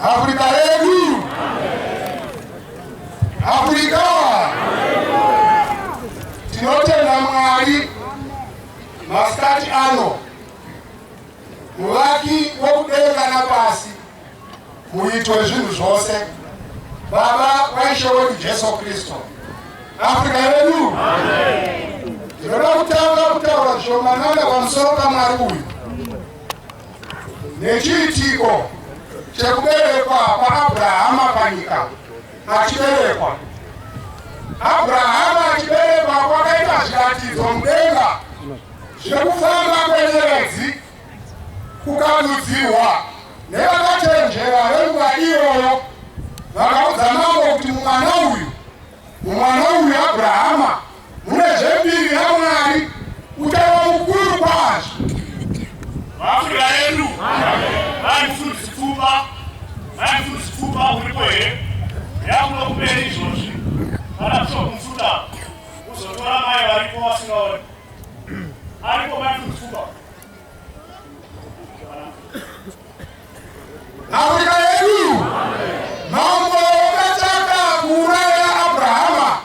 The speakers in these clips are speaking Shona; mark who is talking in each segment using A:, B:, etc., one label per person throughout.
A: Afrika yetu. Afrika. Tinotenda Mwari masikati ano muvaki wokudenga napasi muitwe zvinhu zvose Baba waishe wedu Jesu Kristo. Afrika yedu. Ndinoda kutanga kutaura zvomanana pamusoro paMwari uyu nechiitiko chekuberekwa kwaAbhurahama panyika. Achiberekwa Abrahama achiberekwa kwakaita zviratidzo mudenga zvekufamba kwenyeredzi kukadudzirwa nevakachenjera venguva iyoyo. Vakaudza mambo kuti mumwana uyu Abrahama mune zvembiri yaMwari utaiwa mukuru kwazvo.
B: Afrika yedu vanifundisipfupa uripo here yakuda kuperi izvozvi kana kusokumfuta kuzotora mai varipo vasingaoni aripo vanifundisipfupa.
A: Afrika yedu. Mambo wakataka kuuraya Abrahama.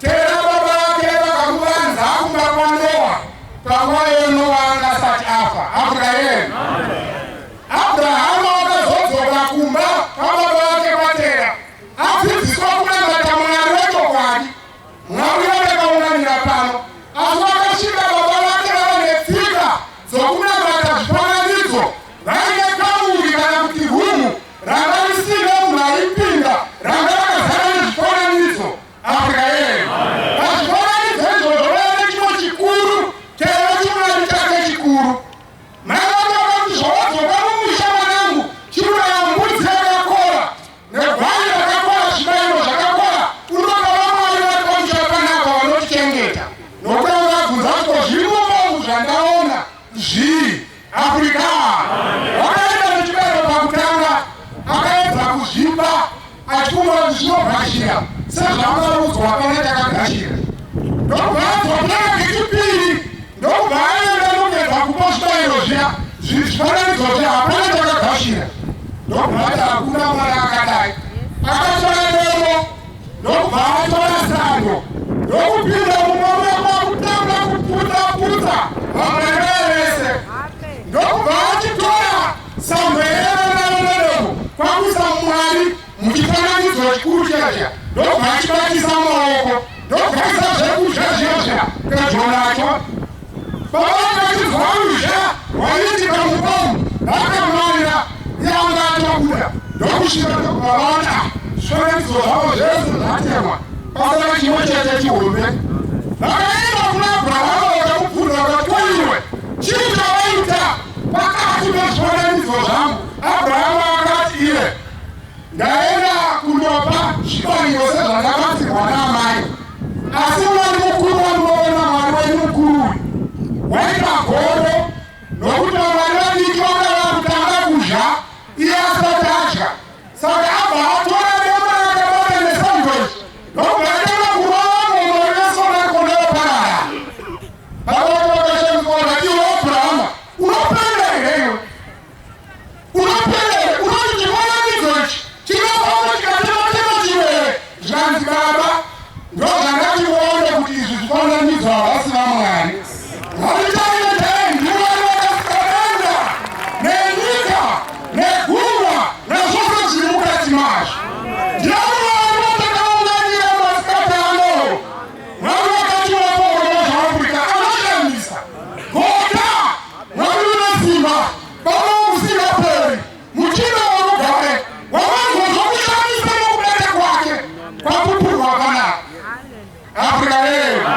A: Tena baba yake vakamuvanza kumba kwa Noa panguva yeNoa angasati afa. Afrika yedu. Abrahama wakazodzoka kumba kwababa wake kwatera adzidziswa kunamata Mwari wechokwadi. Mwari wakaunganira pano asi vakasvika baba vake vava netsika dzokunamata zvifananidzo. Vaine kamuri kana kuti rumu ranga risina munhu aipinda, ranga rakazara nezvifananidzo. Afrika yedu. Pazvifananidzo izvozvo vaive chimwe chikuru chaiva chimwari chake chikuru. Mai vake vakati zvawadzoka mumusha mwanangu chiuraya mbudzi yakakora negwai rakakora zvibayiro zvakakora unoka vaMwari vari pamusha panapa vanotichengeta. Nokuti vakabvunza kuti zvirimo pangu zvandaona zvii. Afrika. Wakaenda nechibayiro pakutanga akaedza kuzvipa achifunga kuti zvinobvashira sezvamarudzwa pane takagashira. Ndobva adzokera kechipiri ndobva aenda nokubva kupa zvibayiro zviya zvifananidzo zviya hapana takagashira. Ndobva ati hakuna Mwari akadai. Akatora demo ndobva atora sando ndokupinda mumwe kwakutanga kuputsa vamwari vese. Ndobva achitora samveyeranademo kwakuisa Mwari muchifananidzo chikuru checha. Ndobva achibatisa maoko ndobva aisa zvekudya zvezha pedyo nacho. Baba vakachizwa ruzha rwaiitika mubomu vakamarira yanga atobuda ndokusvika ndobvavaona zvifananidzo zvavo zvese zvatemwa pasaka chimwe chete chihombe. Vakaenda kuna Abrahama vakamubvunza vakati koiwe chii chavaita pakati pezvifananidzo zvangu? Abrahama akati iye ndaenda kundopa zvibayiro sezvandakatsirwa naamai, asi Mwari mukuru wandinoona Mwari wenyu mukuru uyu waita godo nokuti vamwari vadiki vakava kutanga kuzha iye asati adya. Saka abva atora demo rakabata nesandwechi ndobva aenda kurova ngomori vesona kondeoparara. Vakati vakashandiswa vakati iwe Abrahama unopenda here? Unopenda here? Unoti chifananidzo ichi chinofauma chikatematema chimwe zvanzi baba ndozvandatione kuti izvi zvifananidzo havasi vaMwari. Havitaendei ndiwari vakasikananga nenyika negungwa nezvose zviri mukati mazvo. Ndiamwari vatakaunganira masikati ano. Mwari vakati vapoorwa zvaAfrica anoshamisa goda. Mwari une simba baba usingaperi muchina worugare wavanhu zvokushamisa nokubeta kwake kwakupurwa kanaka. Afrika yedu.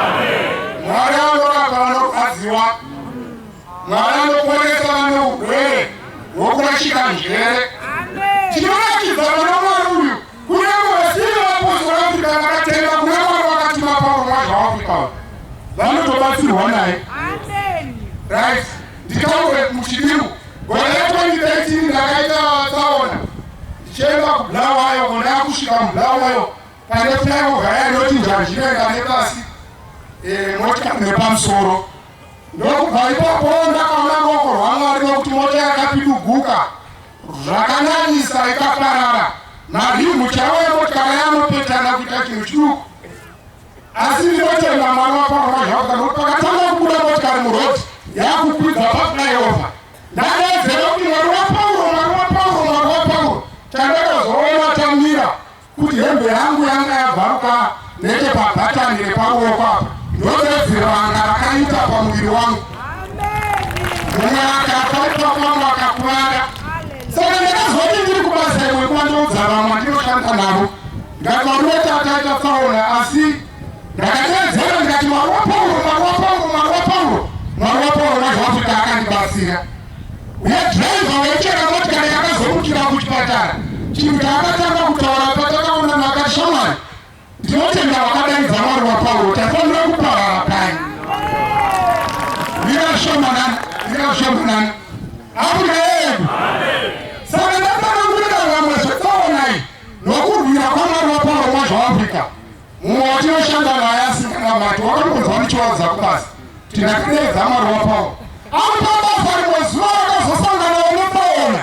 A: Mwari anorapa vanokadziwa. Mwari anoponesa vane urwere hwokurashika njere. Tinonakidza vana Mwari uyu kunyange vasiri vapostori Afrika vakatenga kuna Mwari vakatuma paurwa zvaAfrica vanotobatsirwa naye. Right. Ndikawe muchidimu gore 2013 ndakaita tsaona ndichienda kuBulawayo kondakusvika muBulawayo pane flyover yainoti njanjirenga nepasi motikari nepamusoro. Ndokubva ipapo ndakaona ruoko rwaMwari nokuti mota yakapiduguka zvakanyanisa ikaparara madhimhu chauye motikari yanopetana kuita chinhu chiduku. Asi ndinotenda Mwari waPauro zvauka nokuti pakatanga kubuda motikari murodhi yakukwidza paflyover. Ndadaidzera kuti Mwari waPauro chandakazoona tamira kuti hembe yangu yanga yabvaruka nechepabhatani reparuoko apa ndodedzera vanga rakaita pamuviri wangu. Mumwe akakaitwa kwangu akakuvara. Saka ndakazoti ndiri kubasa imwe kuvandoudza vamwe ndinoshanda navo ndikakarweti akaita tsaona, asi ndakatedzera ndikati Mwari waPauro nazvaafrika akandibatsira. Nedhiraivha waichera motikari yakazomukira kuchipatara, chinhu chaakatanga kutaura patakaona nakashamwari, ndinotenda wakadaidza Mwari waPauro tafanira kuparara pai. Ndingashomanana Afrika yedu. Saka ndakanangurira vamwe zvetsaonai nokurwira kwaMwari waPauro mazvaAfrica. Mumwe watinoshanda naye asinganamati wakatokunzwa ndichiwadza kubasa tinakadeedza Mwari waPauro. Amupabasa rimwe zuva vakazosangana vanotsaona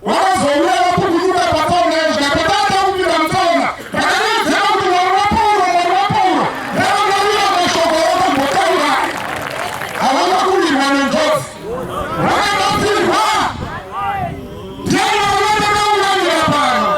A: vakazouya vapukunyuka patsaona zvikapetata kupinda mutsaona vakadeedzera kuti Mwari waPauro ndavangauya kashoko vakambotaura havana kuwirwa nenjodzi vakabatsirwa. Ndiani vanotakaunganira pano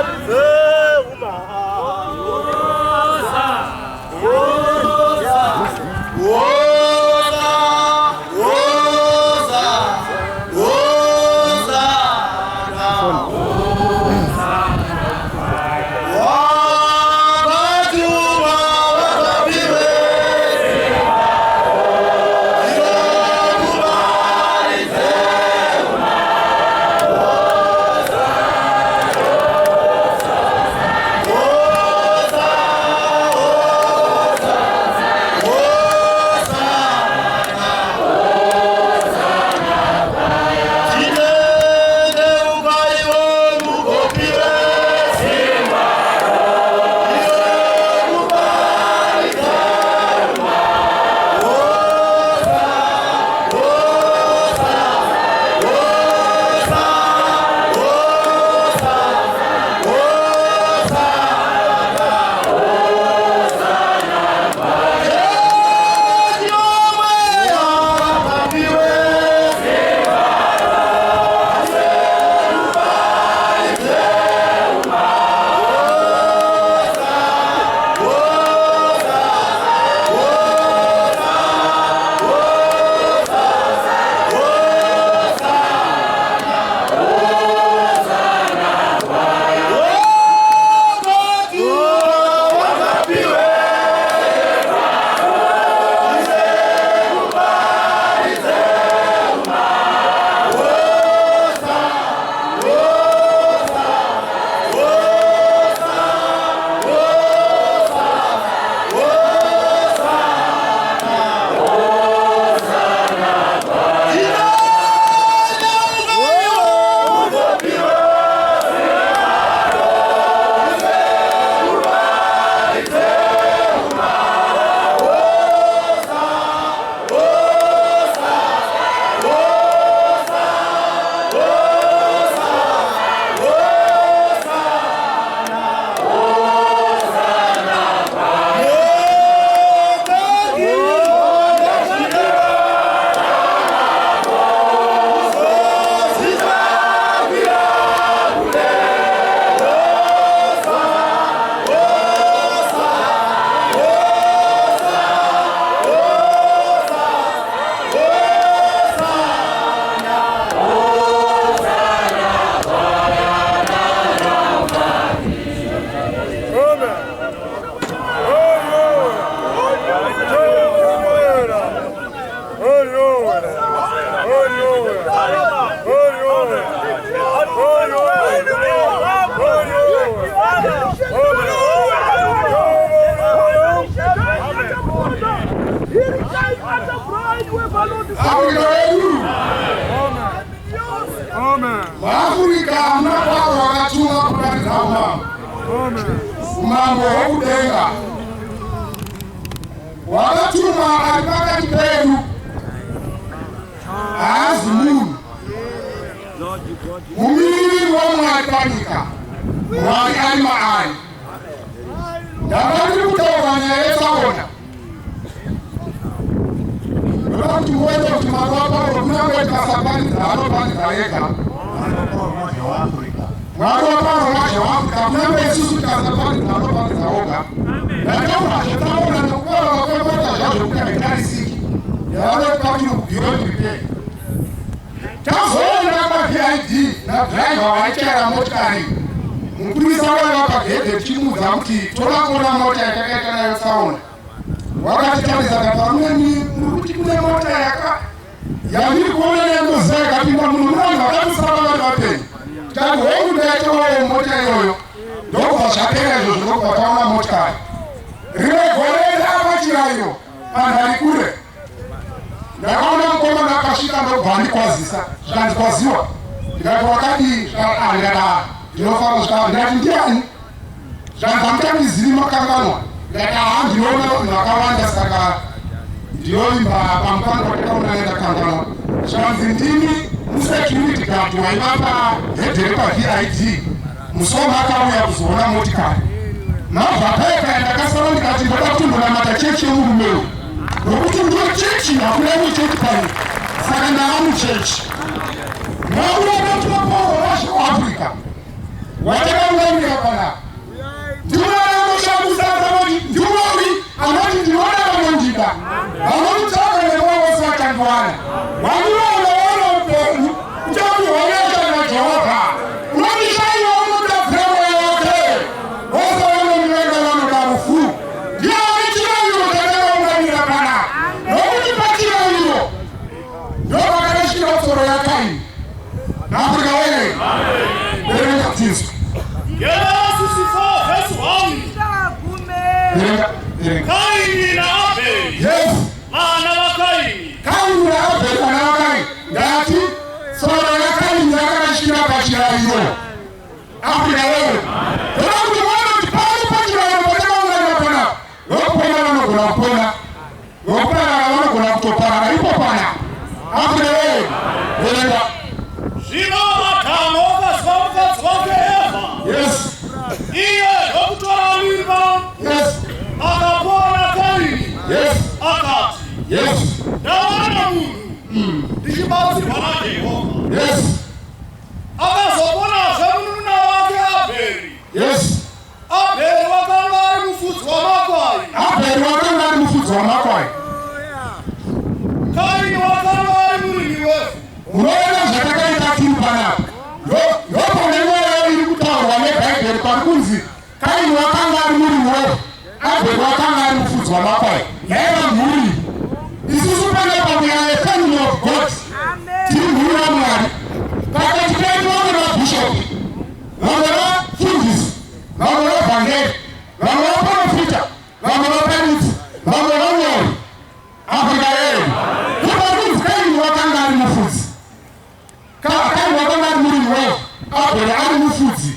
A: Afrika mnaparo wakachunga kuparidza umambo. Umambo hwekudenga wakatuma ari pakati pedu haazi munhu mumiriri womwari panyika mwari ari maari ndakandiri kutaura nyaya yetsaona ndoda kuti muende kuti makwaparo kunyange tikasapanidza anopanidza ega mwari waparo mazhe waafrica kunyange isusu tikasapanidza anopanidza oga ndataura zvetaona nekukora kwakwemota zvazvo kuti haitarisiki yavanopa kuti beyond repair tazoona mavid nadhiraivha vaichaira motikari mukurisa waiva pagedhe tichimudza kuti toda kuona mota yakakaita nayo tsaona wakatitarisa kaparumweni muri kuti kune mota yandiri kuona nengoziva yakapinda munhu munanhu vakatusava vari vapenyu tikati hongu ndaitovawo mota iyoyo ndokubva zvapera izvo zvinobva taona motikari rimwe gore ndapachirairo panhari kure ndakaona mukomana akasvika ndobva ndikwazisa zvikandikwaziwa ndikati wakadii ndikati ndinofara zvikava ndikati ndiani zvanzi hamutandizivi makanganwa ndikati ndinoona vanhu vakawanda saka ndinoimba pamukana watakaona nendakanganwa zvanzi ndini musecurity guard waiva pahedhere pavid musoma akauya kuzoona motikari mabva paika ndakasara ndikati ndoda kuti ndonamata chechi yemurumeu nokuti ndo chechi hakuna muchechi pano saka ndava muchechi mwaura vatumapauro vashe waafrica watakaunganira panapa ndinoanoshambusa anoti ndiwori anoti ndinoona vanondida vanotitsvaga nevavose vachandiwana wandivaonaona upenyu uchati hwanesha najehovha unondishaiwa unoda mvemo yake vose vanondivenga vanoda rufu ndiani chirayiro chatakaunganira panapa nokuti pachirayiro ndovakadasvika tsoro yakaini naafrica wene verenga tinzwa
B: Genesis 4 verse 1. Kaini na Abeli.
A: Yes.
B: Vana va Kaini.
A: Kaini na Abeli vana va Kaini. Ndati tsoro yakaini yakadasvika pachirayiro. Africa wewe. Ndoda kuti muone kuti pari pachirayiro patakaunganira panapa. Vokupona vanogona kupona. Vokuparara vanogona kutoparara ipo panapa. Africa wewe. Verenga.
B: Zvino Adamu akazwa mukadzi wake Eva.
A: Yes.
B: Iye ndokutora mimba.
A: Yes.
B: Akapona Kaini.
A: Yes.
B: Akati.
A: Yes.
B: Ndawana munhu. Ndichibatsirwa naJehovha.
A: Yes.
B: Akazoponazve munun'una wake Abheri.
A: Yes.
B: Abheri wakanga ari mufudzi wamakwai.
A: Abheri wakanga ari mufudzi wamakwai.
B: Kaini wakanga ari murimi wevhu.
A: Unoona zvatakaita tiri panapa ndopane mweya iri kutaurwa nebhaibheri pari kunzi Kaini wakanga ari murimi wevhu, Abheri wakanga ari mufudzi wamakwai. Yaiva mhuri. Isusu panapa mweya wefamily of God tiri mhuri yaMwari. Pakati pedu vamwe vabhishopi, vamwe vafundisi, vamwe vavhangeri, vamwe vaprofita, vamwe vaparidzi, vamwe vanyori. Africa yedu ipakunzi Kaini wakanga ari mufudzi. Kaini wakanga ari murimi wevhu, Abheri ari mufudzi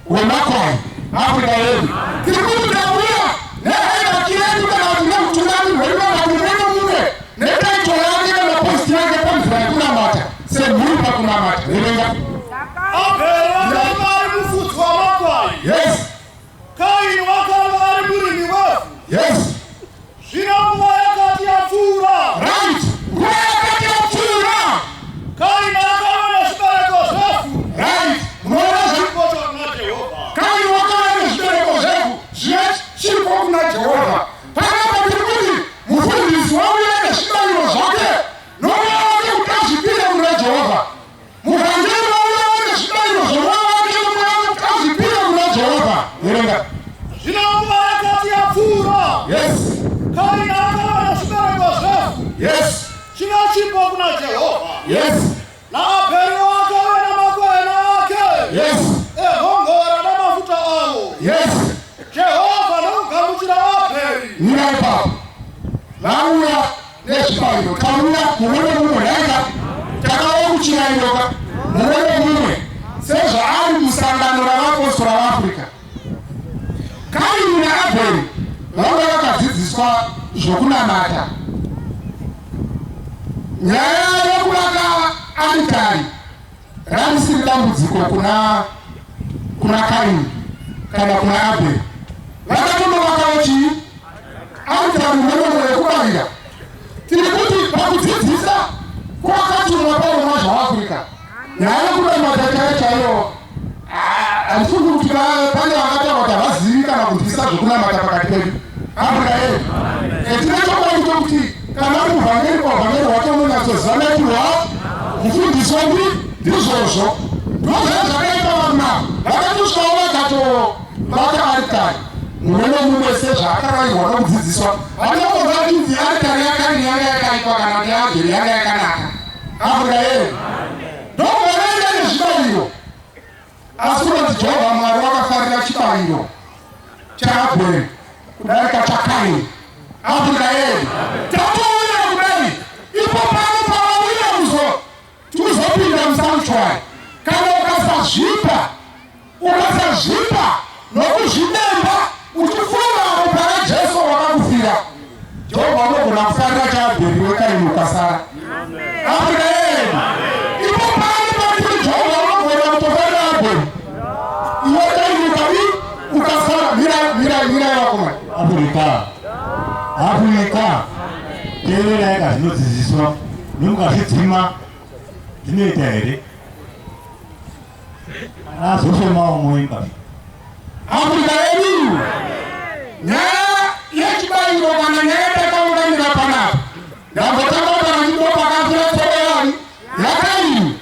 A: wemakwai. Africa yedu tiri kuti tauya nehierarchy yedu kana kuti nemutungamiri hwedu kana kuti nemumwe netaito yake kana posti yake panzira yekunamata semhuri pakunamata. Verenga.
B: Abheri wakanga ari mufudzi wamakwai.
A: Yes.
B: Kaini wakanga ari murimi wevhu.
A: Yes.
B: Zvino nguva yakati yapfuura.
A: Right. Nguva yakati yapfuura.
B: Kaini akaona zvibereko zvevhu.
A: Right. Munoona
B: Zvikoto kuna Jehovha.
A: Kaini wakaona zvibereko zvevhu zvichiripo kuna Jehovha. Panapa tiri kuti mufundisi wauya nezvibayiro zvake nomweya wake kuti azvipire kuna Jehovha. Murangeri wauya nezvibayiro zvomweya wake nomweya wake kuti azvipire kuna Jehovha. Verenga.
B: Zvino nguva yakati yapfuura.
A: Yes.
B: Kaini akaona zvibereko zvevhu.
A: Yes.
B: Chinochipo kuna Jehovha.
A: Yes.
B: naAbheri wakawe namakwai ake.
A: Yes.
B: Ehongora namafuta avo.
A: Yes.
B: Jehovha nokugamuchira Abheri.
A: Nina ipapo vauya nezvibayiro tauya muone mumwe yaika takauya kuchirairoka muone mumwe sezvaari musangano ravapostora vaAfrica. Kaini naAbheri vanga vakadzidziswa zvokunamata. Nyaya yekuvaka aritari ranisiri dambudziko kuna Kaini kana kuna Abel. Vakatongovakawo chii aita mumenomo yekubayira. Tiri kuti pakudzidzisa kwakatumwa Paulo mazvaAfrica nyaya kuda madhakara chaiwo handifungi kuti pane vakataura kuti havazivi kana kunzwisa zvokunamata pakati pedu Afrika yedu. Tine chokwadi chokuti kana uri muvhangeri pavhangeri wake unonyatsoziva naitirwa mufundisi wangu ndizvozvo ndozvazvakaita vanhu vakatusvawo vakatovaka aritari mumwe nomumwe sezvaakarayirwa nokudzidziswa. Vanongobva kuti aritari yakani yanga yakaitwa kana kuti yageri yanga yakanaka Afrika yedu. Ndokuvaenda nezvibayiro asi kunoti Jehovha Mwari wakafarira chibayiro chaAbheri kudarika chaKaini Afrika yedu. Tatouya kudai ipo pano pavauya tuzopinda musanctuary kana ukasazvipa nokuzvidemba uchifunga kupara Jesu wakakufira Jehovha anogona kufarira chaAbheri weKaini ukasara Afrika yedu. Ipo pano patiri Jehovha anogona kutofarira Abheri iwe Kaini ukasara. Mira yakomana
C: Afrika teerera yaka zvinodzidziswa nemukazvidzima zvinoita here kana azosomawo moimba
A: Afrika yedu. Nyaya yechibayiro kana nyaya takaunganira panapa ndambotakautana ndido pakafira tsoyani yaKaini.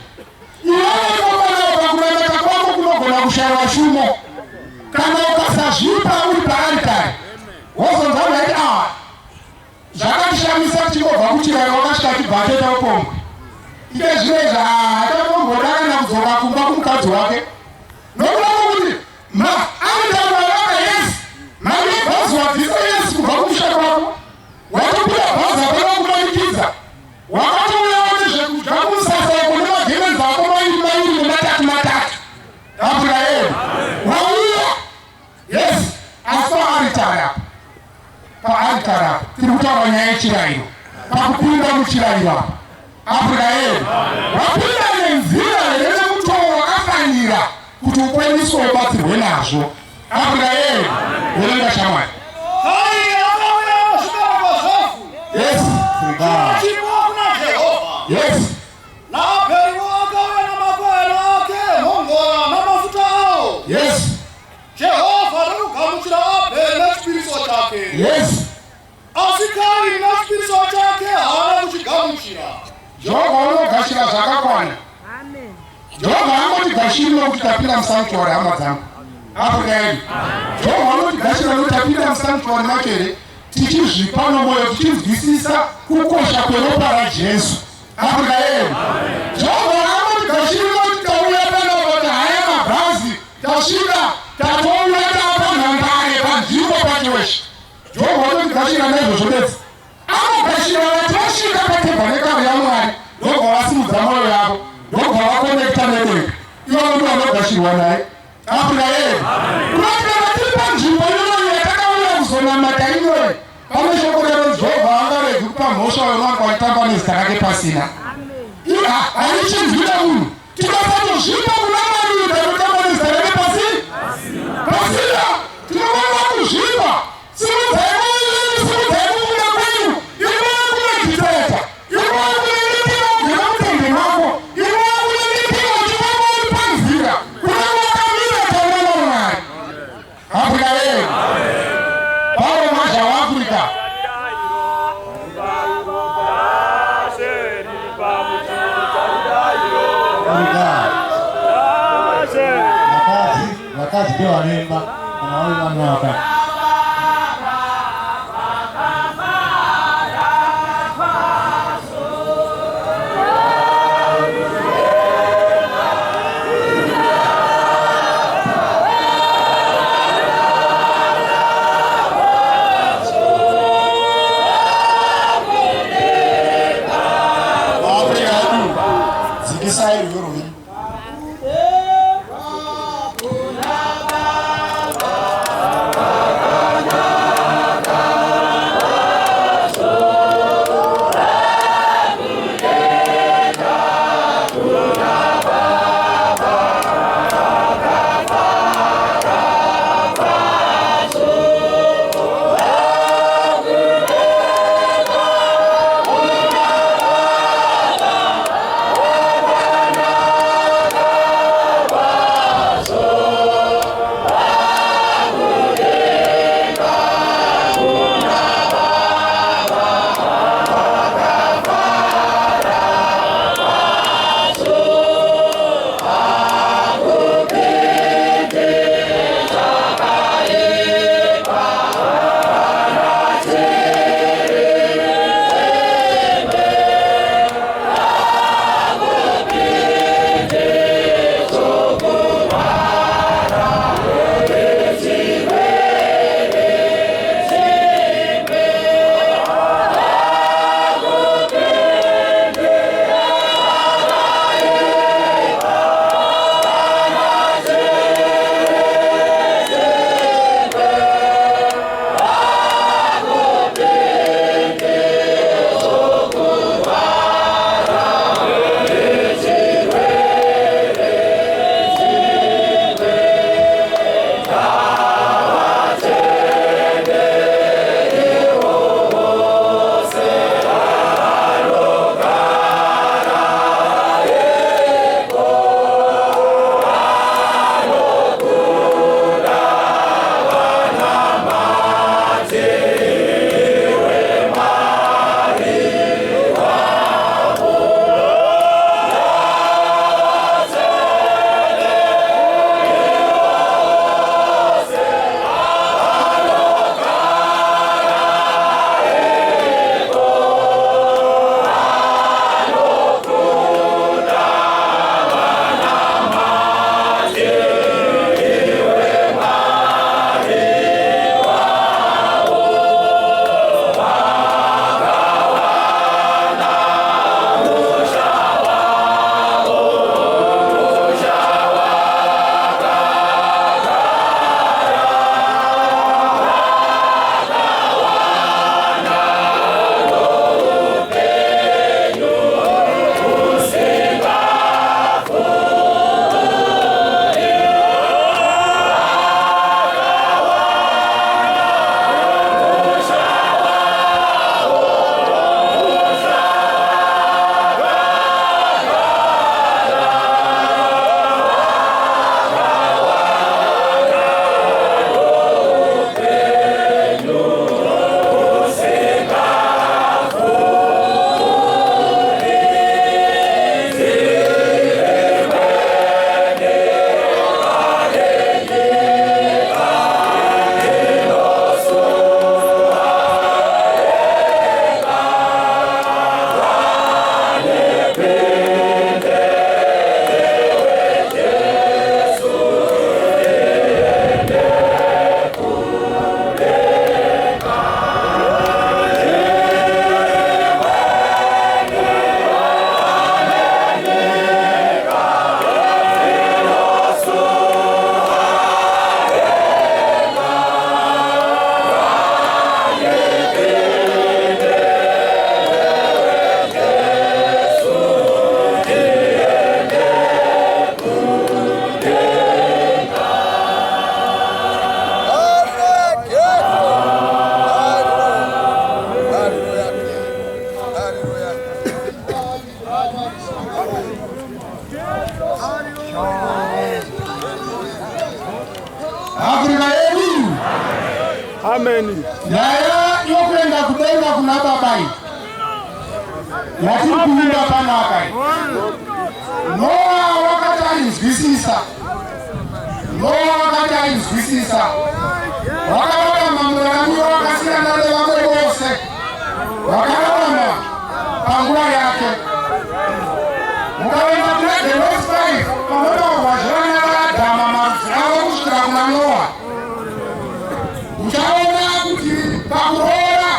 A: Iwewe kopanapa pakuremeta kwako kunogona kushayiwa shumo kana ukasazvipa uri paaritari wozonzwa kuti zvakatishamisa tichingobva kuchirayo wakasvika chibva topombwe ike zvinezvi atatomboda kana kudzoka kumba kumukadzi wake nokuda kwokuti aitauraraka Yesu mari yebhazi wabvisa Yesu kubva kumusha kwako watobuda bhazi apana kumanikidza wakatouyawo nezvekudya kumusasako nemagemenzi ako mairi nematatu Afrika yedu. Wauya Yesu asi paaritari apa tiri kutaura nyaya yechirayiro pakupinda muchirayiro apa Afrika yedu. Wapinda nenzira nemutoo wakafanira kuti ukwanise ubatsirwe nazvo Afrika yedu. Verenga shamwari. Yes. Yes. Yes.
B: Jehovha anogamuchira Abheri nechipiriso chake.
A: Yes.
B: Asi Kaini nechipiriso chake haana kuchigamuchira.
A: Jehovha anogashira zvakakwana.
D: Amen.
A: Jehovha anotigashira nokuti tapinda musanctuary hama dzangu Afrika yedu. Jehovha anotigashira nokuti tapinda musanctuary makere tichizvipa nomwoyo tichizwisisa kukosha kweropa raJesu Afrika yedu. Jehovha anotigashira nokuti tauya panapa kuti haya mabhazi tasvika tatouya tapanhandare panzvimbo pacheweshe. Jehovha anotigashira naizvozvo bedzi anogashira vati vasvika patebhanekari yaMwari ndobva vasimudza mwoyo yavo ndobva vakonekta nedenga ivo ndivo vanogashirwa naye Afrika yedu. Kunoti tiri panzvimbo iyoyo yatakauya kuzonamata inoyi pane shoko rero Jehovha angaregi kupa mhosva yomwaka waitamba nezita rake pasina haichinzwira munhu tikasatozvipa kuna Mwari kuti anotamba nezita rake pasina tinofanira kuzvipa. Simudzai kuda kwenyu inoa kunodhitaita inoa kunendipira kugera mutende mako inoa kunendipira uchifamba uri panzira kuna wakamira taurana Mwari Afrika yedu. Paulo mazha waAfrica
C: vakadzi ndovanemba kana vari vana vakadzi.
A: dzikisai ruyo rwenyu. Afrika yedu.
B: Amen.
A: Yaya yokwenda kudenga kuna babai. Yatikuimba pana wakai. Noa wakati alizwisisa. Wakaona mambo wakasina nale wame wose. Wakaona pangula yake. Mukawenda kule the West Life. Pamoja wajana la dama mafuta kushikira kuna Noa. Mkaona kuti pakuhora.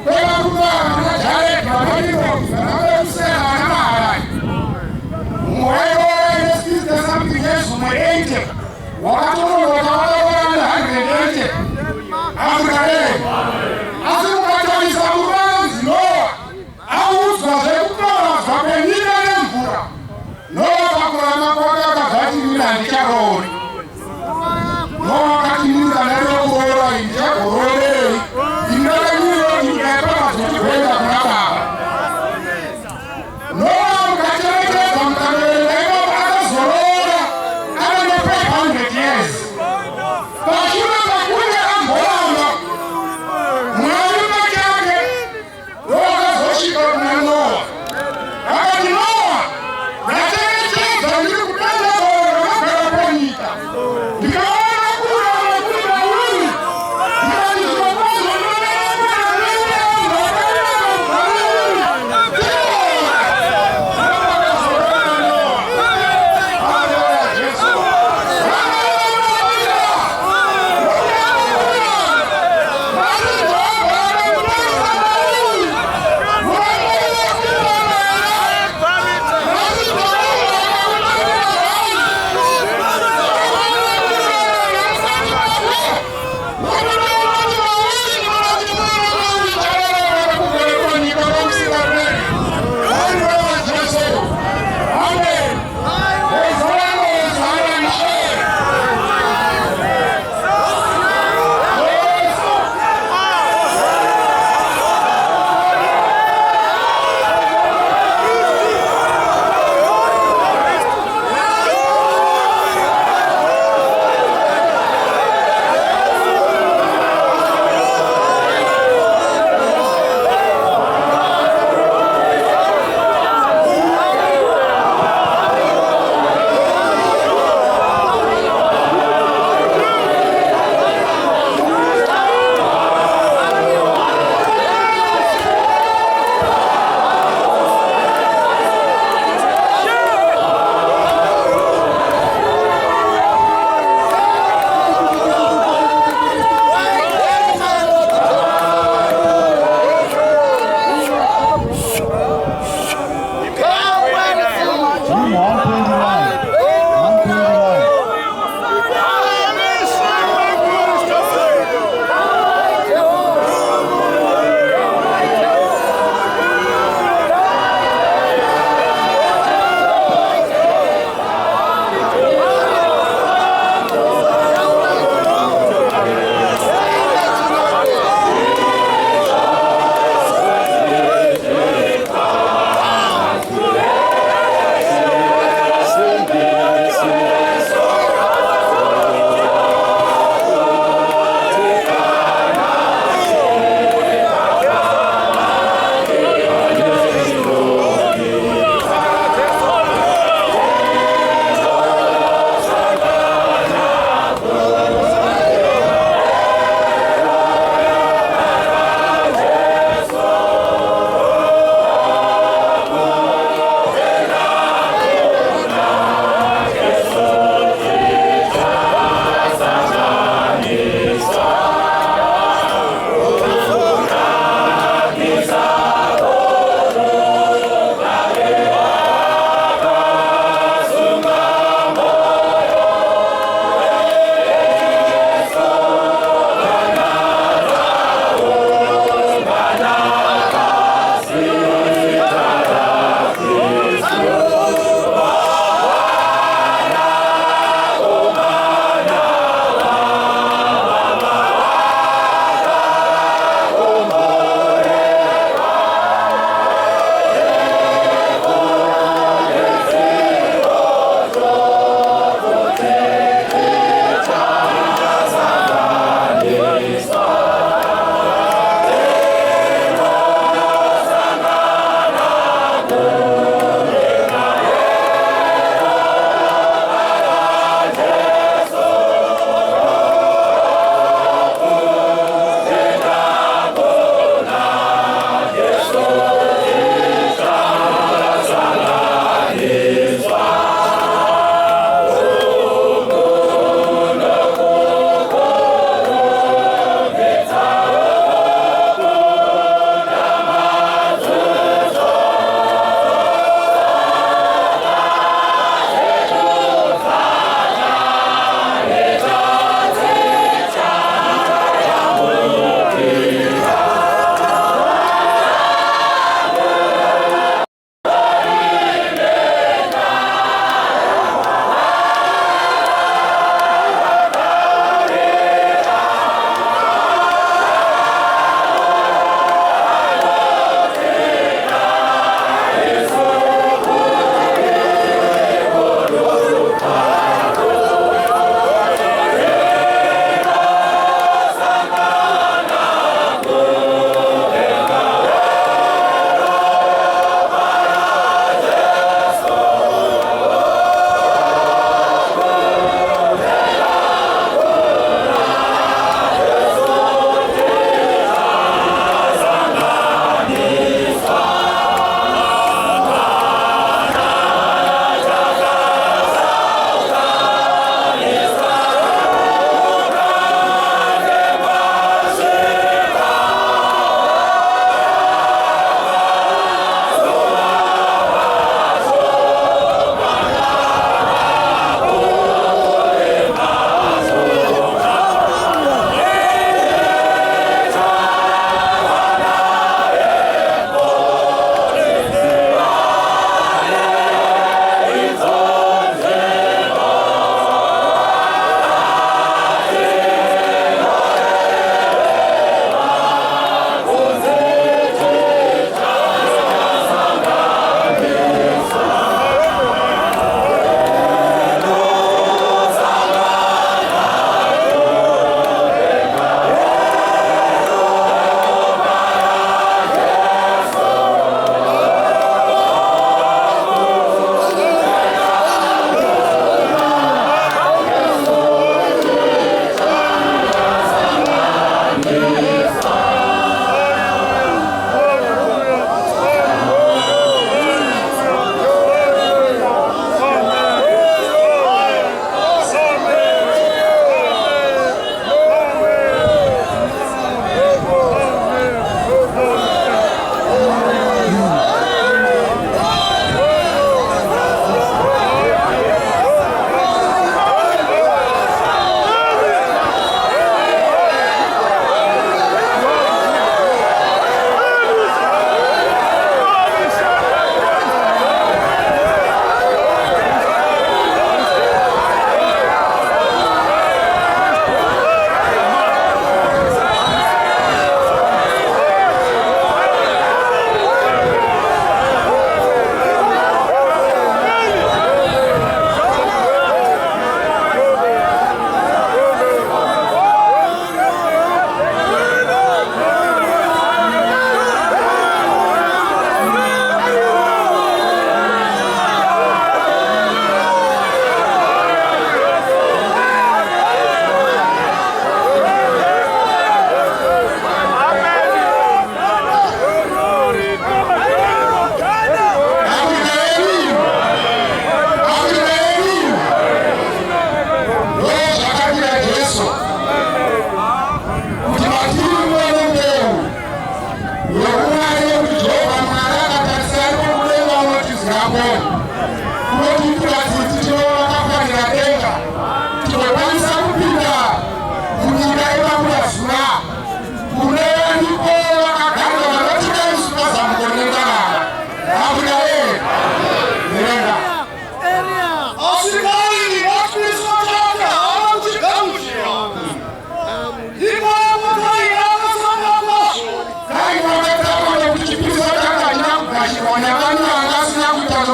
A: Kweba kutuwa na jale mabariko. Nawe usema na maharai. Mwego eskiste something Yesu mwenje. Wakati unu wakawala wana 180. Afrika yetu. Asimukacha misaburanzi Noa. Auzwa zekukora zvapenina nemvura. Noa pakurama kwake akagati mina ndicharori. Noa akatimiza nerokuroora indichagororei. Indakanyiro ndikaipa zvokuenda kuna baba. Noa mukachengetedza mukabereka akazorora. Ane 500 years. Pashure pakuya amboamba.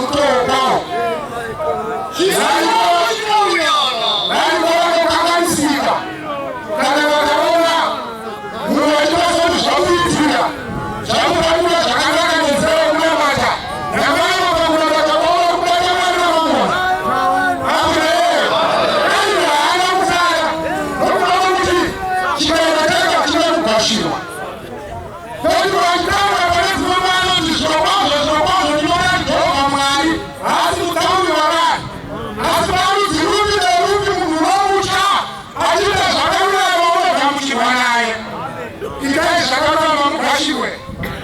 A: mtoko. Nani kakanisiga. Kana wakaona mwaitozo mshawitia. Shauri kuna chakanga nzeo mnamata. Na mama kwa kuna chakanga kupata mwana mama. Amre. Ana msala. Kwa mti. Kimeonekana kile kukashiwa. Kwa kama wale mama ndishobazo ni wale ndio mali. Hadi utawi wala. Asbabu zirudi na rudi mnuamucha. Ajira shakana mama kamshiwa naye. Ikae shakana mama kashiwe.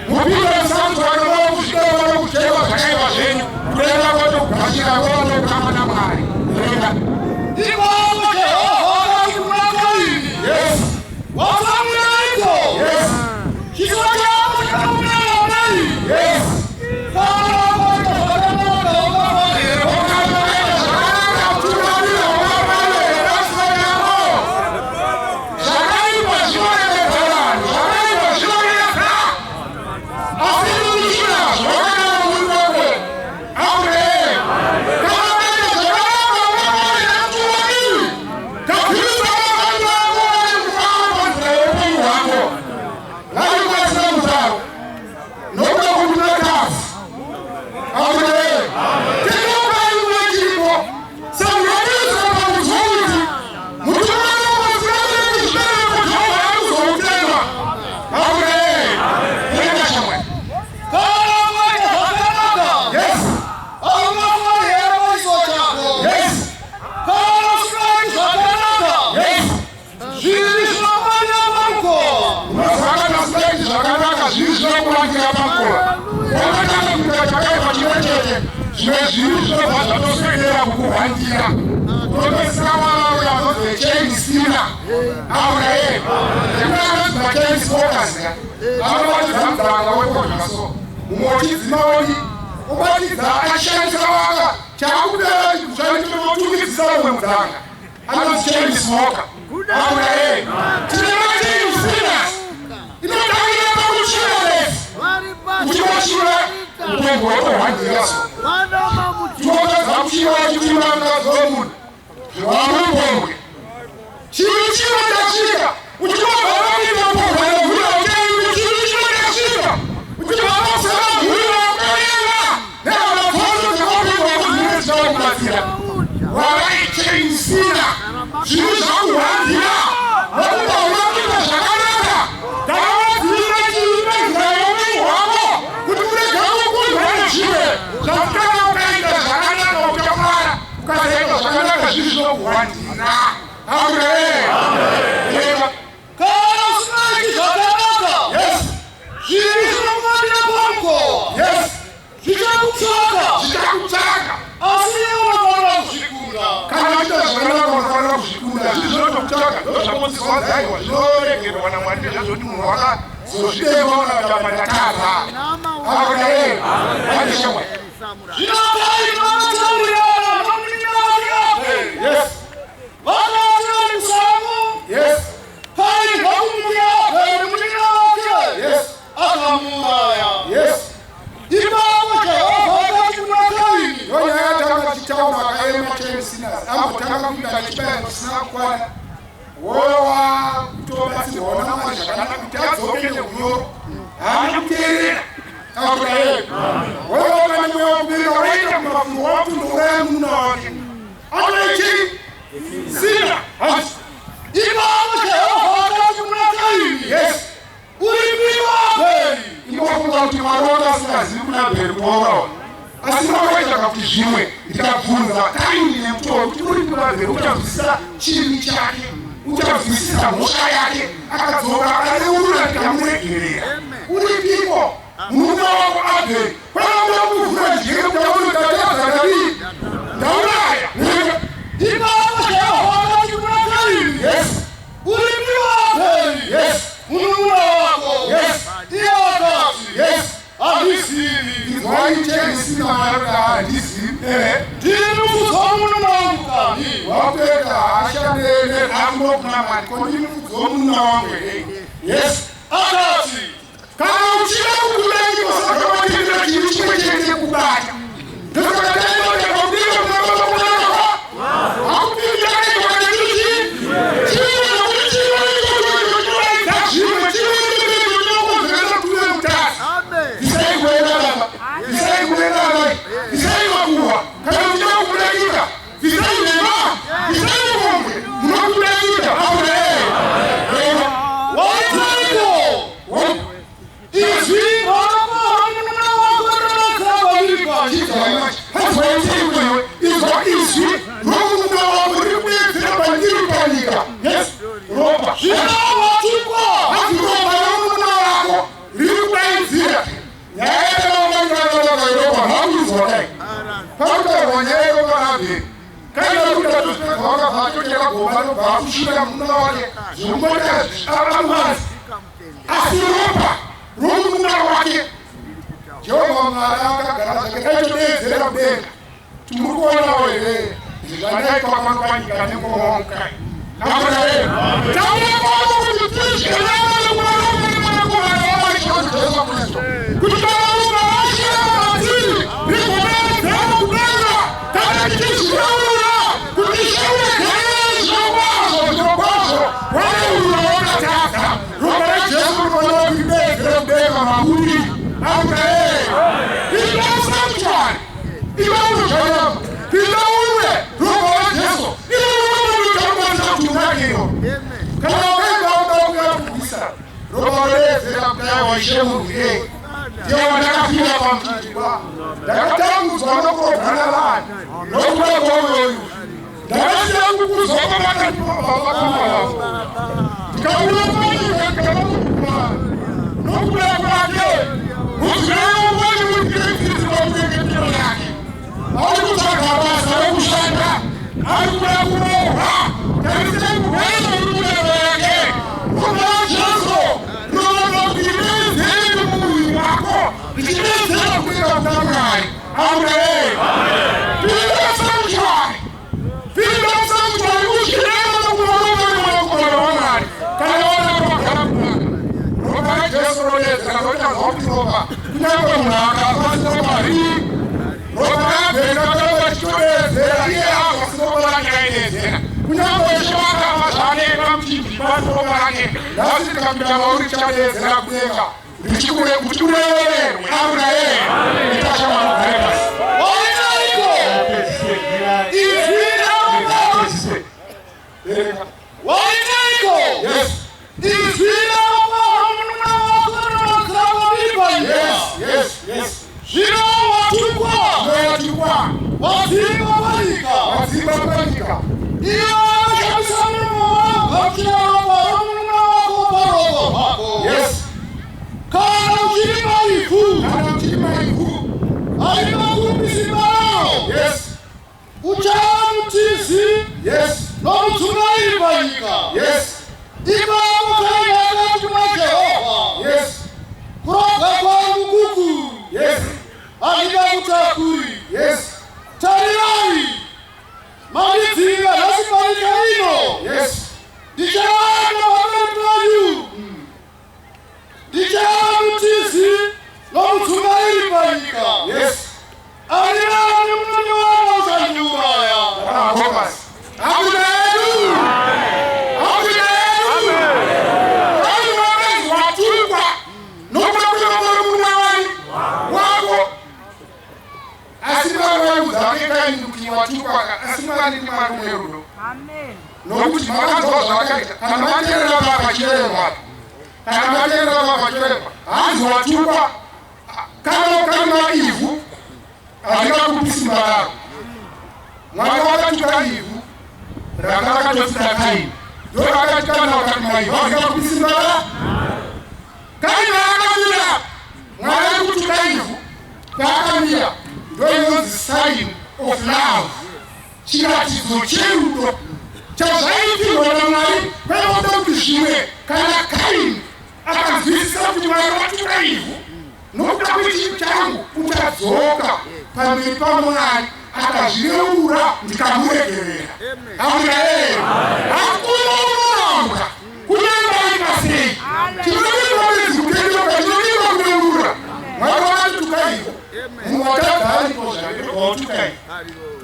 A: Mupira msanzu wakawa kushika wala kuchewa shakaiwa shenyu. Kulenda watu kukashika wala kama na mali. Kulenda.
B: Ibo wake oho kuna hivi.
A: Yes.
B: Wasamuna iko.
A: Yes.
B: Kiswa chako kama nani?
A: Yes.
B: Sana wake
A: Yes.
B: Kama uchila kukulengi kwa sababu kile kitu chimwe kubata.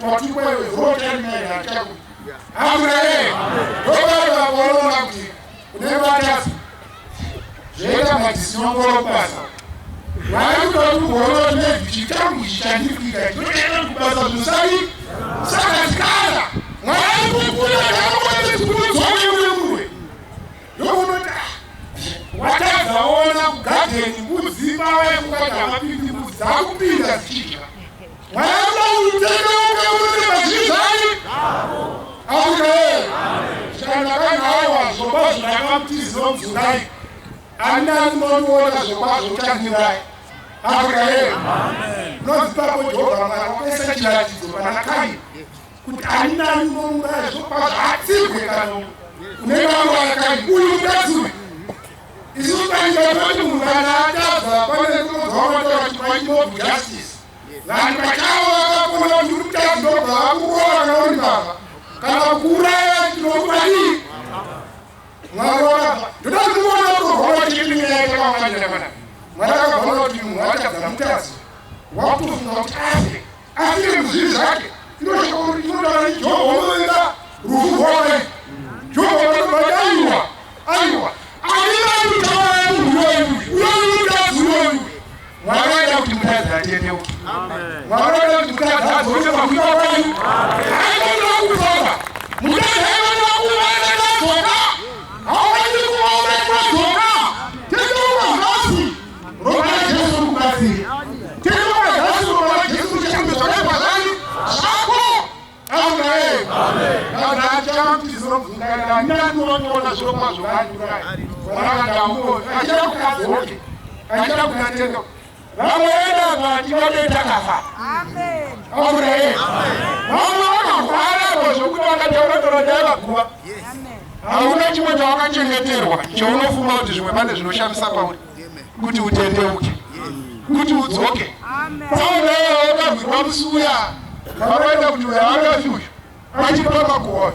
A: kuti kwewe zote mera chaku amre roba borona kuti unebata jera matisongoro basa wari kuti borona nevichitamu chichandikika chotenda kubasa musai saka tikana mwari kukuna kuti kuzoyewe yokunota watadzaona kugadheni mbudzi mawe mukadha mapindi mbudzi dzakupinda zichidya mwana utendeuke uri mazvizani aure zvakanakawa zvokwazvo ndakamutizi nomuzunai anani monoona zvokwazvo chandirai aure nozipapo jehovha mwari wakaisa chiratidzo pana Kaini kuti aninani momurai zvokwazvo atsigwe kano unenge wangwana Kaini uyu mutadzuri isusu kaingaoti munhu kana atadza pane kunozvaonatoa kuti maimob justice vanhu vachavo vakakona kuti uri kutadzi ndobva vakurova nauri baba kana kuuraya tinokudanii mwari wakabva ndoda kuona kurova chipinyaita kwawanganira pana mwari akabvaona kuti munhu atadza mutadzi wakutofunga kuti afire muzvivi zvake inotaura jehovha unovenga rufu rwake jehovha vanobadaiwa aiwa mwakaenda kuti mutadzi atendeuke mwakaenda kuti mutadzi adzoke pakuita kwanyu ainoda kufamba mutadzi ainoda kuvaenda nadzoka hawaiti kuvaenda nadzoka tendeuka nhasi ropa rajesu rukubatsiri tendeuka nhasi ropa rajesu richambe zvakaipa zvako aungae kana achaamutizinomvungaira ndinoona zviro kwazvo vanhurai vanakandambo achida kukadzoke achida kunatendeuka vamwena vandinodeta kafa aurae vamwe vakarwara zvokuti vakataura torodai vaguva hauna chimwe chavakachengeterwa chaunofunga kuti zvimwe pane zvinoshamisa pauri kuti utendeuke kuti udzoke aurae vakabvirwa musuya vakaenda kuti uyo haangafi uyu achipa makuhwa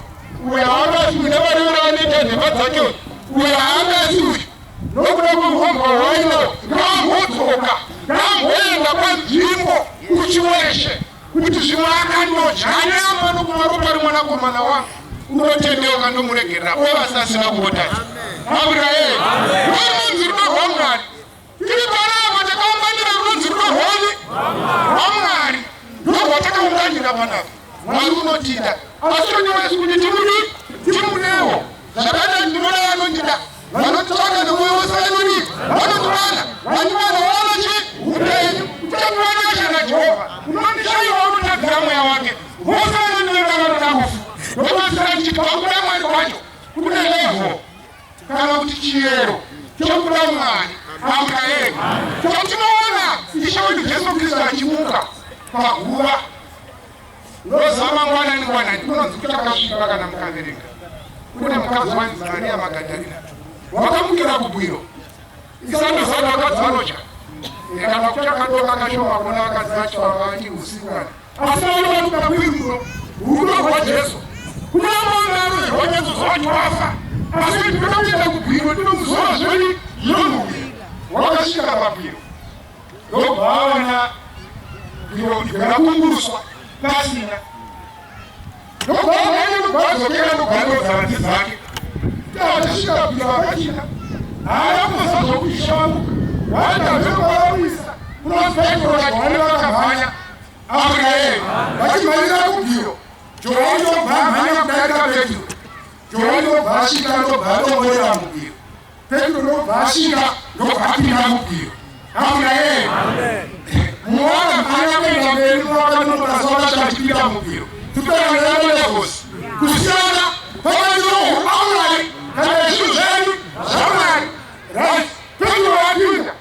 A: uyo haangafi uyu nevanenge vanoita nhema dzake uyo haangafi uyu nokuda kuhomba hwaino ngamhodzoka ngamboenda panzvimbo uchimweshe kuti zvimwe akandojanyama nokumaropa rimwanakomana wangu unotendeuka ndomuregerera uye vasasina kuotati aurae runzi rwamwari tiri panapa takaunganira runzi rwahoni rwamwari ndorwatakaunganira panapa mwari unotida asi tonevasi kuti timunewo zvakaita ndinoda vanondida vanotsvaka nemwoyo wose vanodii vanotivana vanyivana vanochi upenyu utamuvanashana jehovha unondishaiwa unotadzira mweya wake vose vanondivenga vanoda kufa ndomasira ndichikakuda mwari wacho kune levo kana kuti chiyero chokuda mwari aurae chatinoona ishe wedu jesu kristu achimuka paguva ndozama ngwanani kunonzi kuti akasviba kana mukaverenga kune mukadzi wanzi Maria Magadharina wakamukira kubwiro isandozana vakadzi vanocha kana kuti akadoka kashoma kuna vakadzi vacho vavati usikana asi vanovanuka bwiro rudo rwajesu kuna maunaro rwajesu zvacho wafa asi ndinoda kuenda kubwiro ndinomuzoa zveni yomuwira wakasvika pabwiro ndobva vaona bwiro rakunguruswa pasina ndobva vaadzokera ndobvaandodzarati dzake tasvika bwiro vakachina haana zvokuishamuka vaandazvekuvavisa kunozvaitoraani vakamhanya aurae vachimhanyira kubwiro johani ndobva amhanya kudarika petro johani ndobva asvika ndobva adomborera mubwiro petro ndobva asvika ndobva apinda mubwiro aurae muwana mhanya kuenda mberi novakanotasavachachipinda mubwiro tuperanaaolevosi kusiyana pakatiroho aurari kana zvinhu zvedu zvamwari rai petro apinda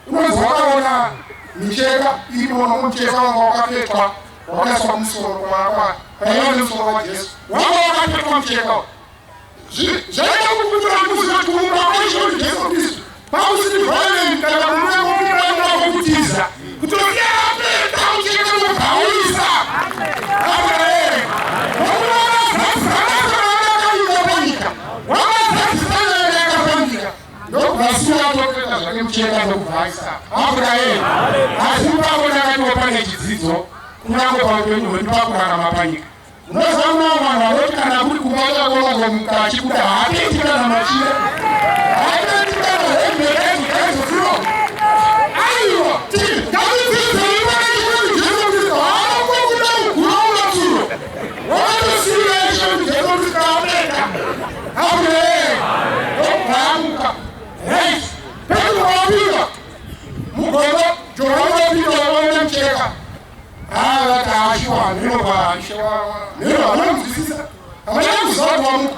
A: unonzi wakaona micheka imono mucheka wanga wakapetwa wakaiswa musoro kwakwa paiva nemusoro wajesu wanga wakapetwa mucheka zvaida kukumbira kuzotumba kwaishoni jesu kristu pausiti violent kana kunaokuiraaa kutiza kutoiapeta mucheka nobvauyisa abrae wakunaaaaaakaika wakazazisanaakapanyika ndobvasiatoketa zvake mucheka nokubvaisa abrae asi pavo nakatiwa pane chidzidzo kunyango paupenyu hwedu pakurarama panyika. Unoziva mwana vanoti kana kuri kumbaita kurongo mukati kuti haatoiti kana machira haatoiti kana hembereizoziro aiwa ngatidzidzei vana chekuti Jesu Kristu haangokuda kukuroma tsuro wakatosivira chekuti Jesu Kristu aoneka amen ndokuhamuka right Petro wapinda mugomba Johani wapinda waona mcheka vataashiwa neno vanomuzwisisa havana kuziva kuamuka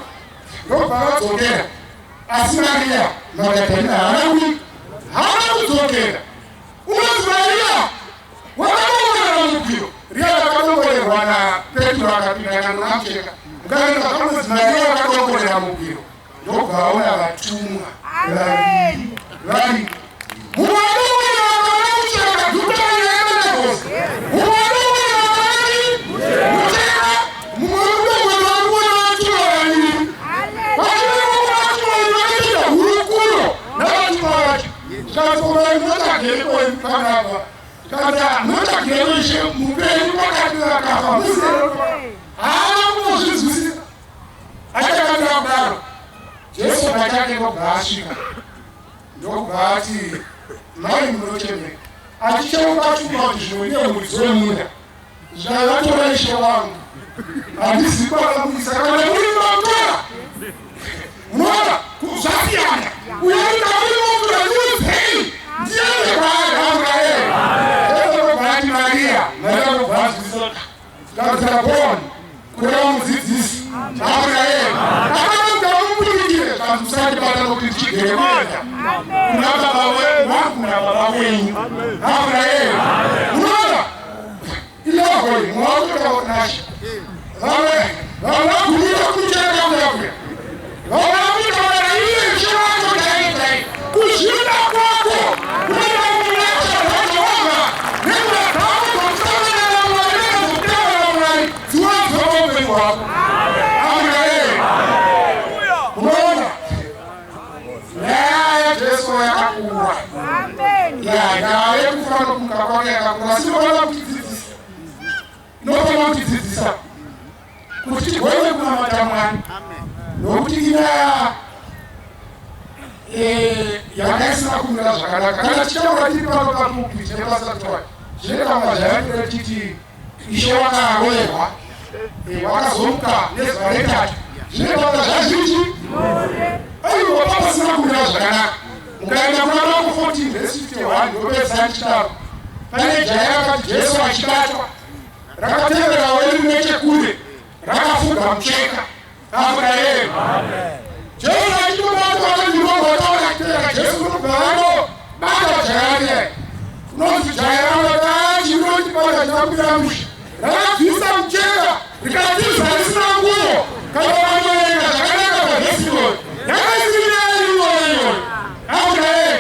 A: ndobva vadzokera asi Mariya Magadharena haana kudzokera. Unonzi Mariya wakadongorera mugwiro riya rakadongorerwa naPetro akapinda namucheka mukaenda kamunzi Mariya wakadongorera mugwiro ndobva vaona vatumwa vari mumadongorera vanamucheka dutaaaemenegosi notagere mupenyu pakati vakafa haana kunozvizwisisa achakatira kudaro Jesu pachake ndobva asvika ndobva ati mai munochemeka achicheuka chuma kuti zvimwe ndiye mudzi wemunda zvavatora ishe wangu handisi kwakamuisa kana muri matora unoona zvasiyana uyaita muri matora ndiuzei ndiende kwaagauraeri ndobvati Mariya ndobva azwisisa kakutira poni kureva mudzidzisi auraeri akaamudikire zvamusati bata nokuti tichigere kwega kuna baba wangu nababa wenyu auraeri unoona ilahoi mwakutokaonasha vavagumira kucheka kuyakuya vavamutaura iye chivako chaizai kuzvida kwako kunamunasha zvajehova nemurakamukomusavanana mwari nekuzokutevera mwari dziwadziwa upenyu hwako auraeri unoona nyaya yaJesu yakakura nyaya yekufa nokumuka kwake yakakura sinofanira kutidzidzisa inofanira kutidzidzisa kuti tigone kunamata Mwari nokuti inyaya yakaisina kumira zvakanaka kana tichaura tiri pano papulpiti nepasatoi zvineka mazvayanira chiti Ishe wakaroverwa wakazomuka nezuva retatu zvineka zvazhinji aiwa papasina kumira zvakanaka. Mukaenda kuna Marko 14:51 ndopedza chitaro pane jaya rakati Jesu achibatwa rakatevera weri nechekure rakafuga mucheka auraeri Jesu achitobatwa akandinogotaura Jesu kunobvano bata jaya kunonzi jaya rakati rinotibata chakwira musha rakabvisa mucheka rikatiza risina nguo kana vanoenda zvakanaka pavhesiroi yakaisirira iyoyo auraeri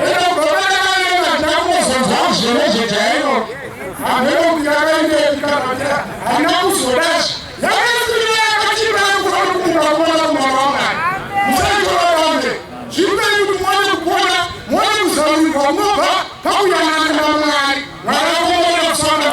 A: edobvavanakaenda ndamozonzwa zvenezve jaya ino amenokuti yakaendekana haina kuzodazva yakaisirira yakachibaa kuona kumuka kuona kumwana wamwari musaitorarame zvimei kuti muone kupona muone kuzarurirwa munobva pakuyanana naMwari Mwari akomona kusana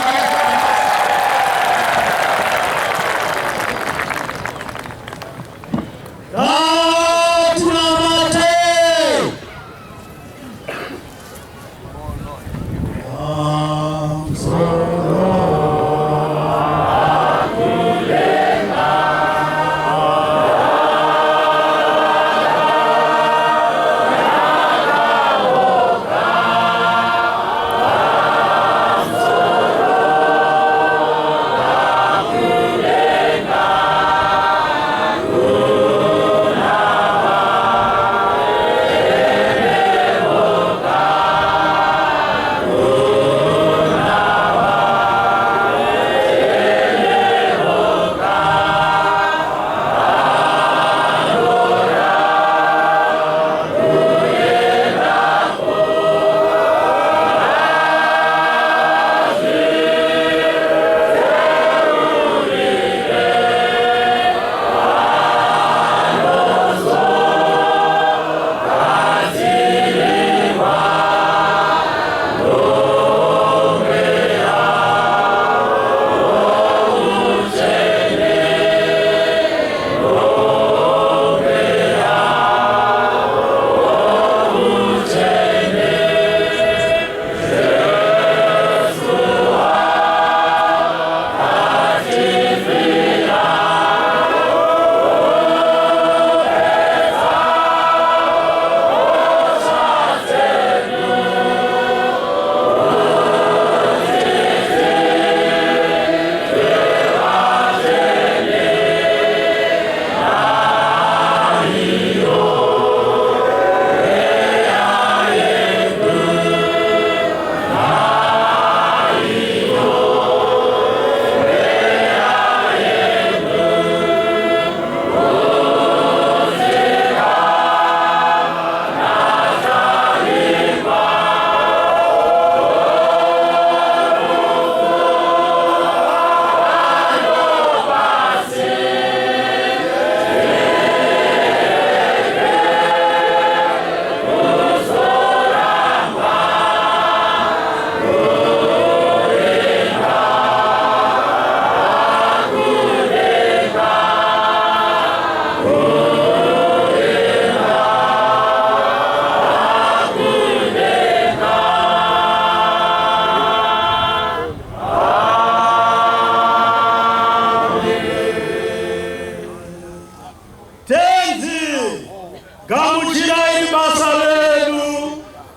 B: gamuchirai basa redu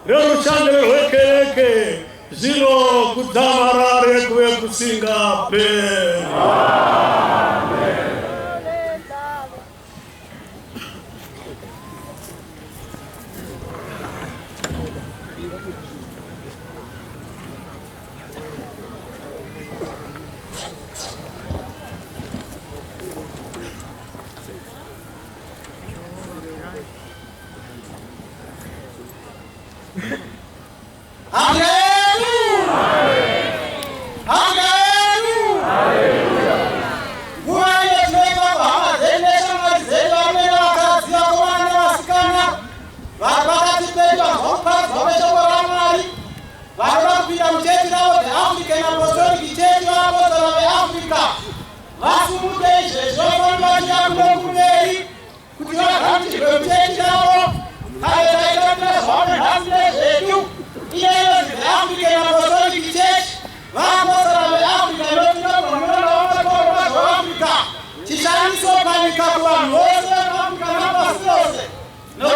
B: rerushande rwekereke zvino kudzamarare kuve kusingape.
D: No,